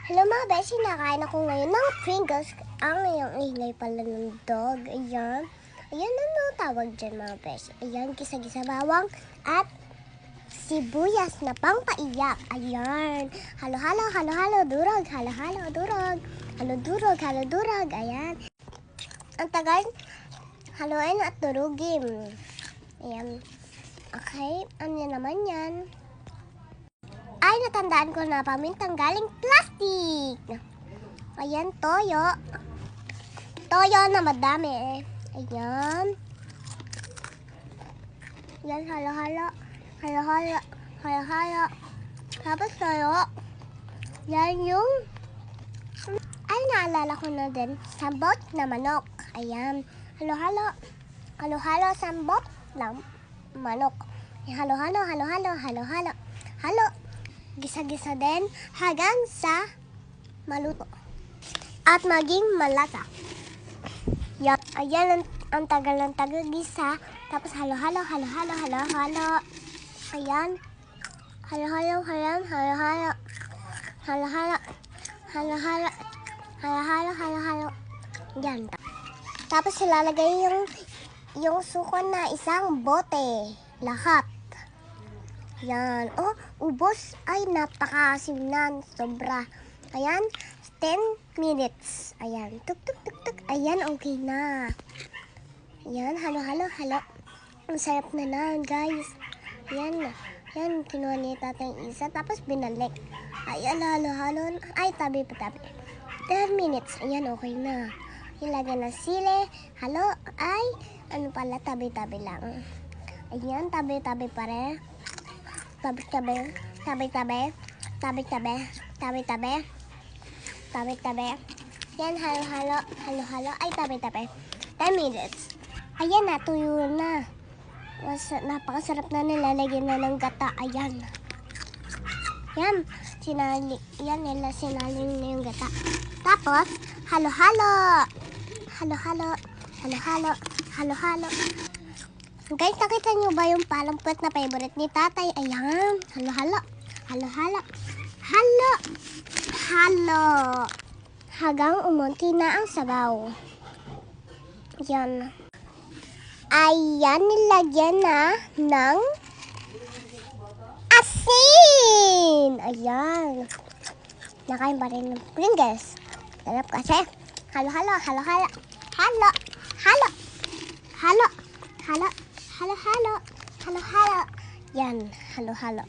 Hello mga beshi, nakain ako ngayon ng Pringles. Ang ingay pala ng dog. Ayan. Ayan, ano tawag dyan mga beshi? Ayan, gisa-gisa bawang at sibuyas na pangpaiyak. Ayan. Halo-halo, halo-halo, durog. Halo-halo, durog. Halo-durog, halo-durog. Ayan. Ang tagal, haluin at durugin. Ayan. Okay, ano naman yan? Ay, natandaan ko na pamintang galing plastic. Ayan, toyo. Toyo na madami eh. Ayan. Ayan, halo-halo. Halo-halo. Halo-halo. Tapos toyo. Yan yung... Ay, naalala ko na din. Sambot na manok. Ayan. Halo-halo. Halo-halo, sambot na manok. Halo-halo, halo-halo, halo-halo. Halo. Gisa-gisa din hanggang sa maluto at maging malasa. Yan. Ayan ang tagal ng taga-gisa. Tapos halo-halo, halo-halo, halo-halo. Ayan. Halo-halo, halo-halo. Halo-halo. Halo-halo. Halo-halo, halo-halo. Yan. Tapos ilalagay yung suka na isang bote. Lahat. Yan. Oh, ubos. Ay, napaka-asim na. Sobra. Ayan. 10 minutes. Ayan. Tuk, tuk, tuk, tuk. Ayan, okay na. Ayan. Halo, halo, halo. Ang sarap na na, guys. Ayan. Ayan. Kinuha ni tatay isa. Tapos binalik. Ayan, halo, halo. Ay, tabi pa, tabi. 10 minutes. Ayan, okay na. Ilagay na sili. Halo. Ay, ano pala, tabi-tabi lang. Ayan, tabi-tabi pa rin. Tabi-tabi, tabi-tabi, tabi-tabi, tabi-tabi, tabi-tabi. Yan, halo-halo, halo-halo. Ay, tabi-tabi. 10 minutes. Ayan, natuyo na. Napakasarap na, nilalagyan na ng gata. Ayan. Yan, sinali na yung gata. Tapos, halo-halo. Halo-halo, halo-halo, halo-halo. Guys, nakita nyo ba yung palampot na favorite ni tatay? Ayan. Halo-halo. Halo-halo. Halo. Halo. Hanggang umunti na ang sabaw. Yan. Ayan, nilagyan na ng asin. Ayan. Nakain pa rin ng Pringles. Sarap kasi. Halo-halo. Halo-halo. Halo. Halo. Halo. Halo. Halo-halo. Halo-halo. Yan. Halo-halo.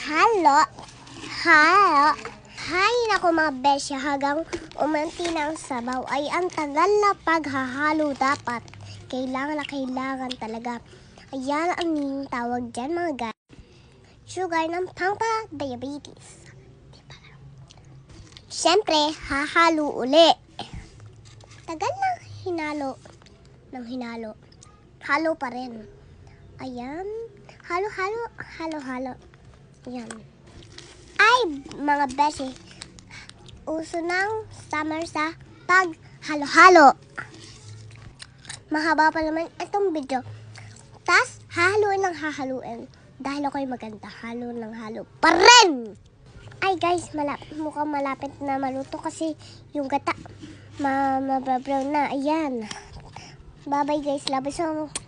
Halo. Halo. Hay, naku mga besya, hanggang umanti na ang sabaw ay ang tagal na paghahalo dapat. Kailangan na kailangan talaga. Ayan ang tawag dyan mga guys. Sugar ng pangpa-diabetes. Diba? Siyempre, hahalo uli. Tagal na hinalo. Nang hinalo. Halo pa rin. Ayan. Halo-halo. Halo-halo. Ayan. Ay, mga beshi. Uso ng summer sa pag-halo-halo. Mahaba pa naman itong video. Tas, hahaluin ng hahaluin. Dahil ako'y maganda. Halo ng halo pa rin. Ay guys, mukhang malapit na maluto kasi yung gata mababrown na. Ayan. Bye-bye guys. Love you so much.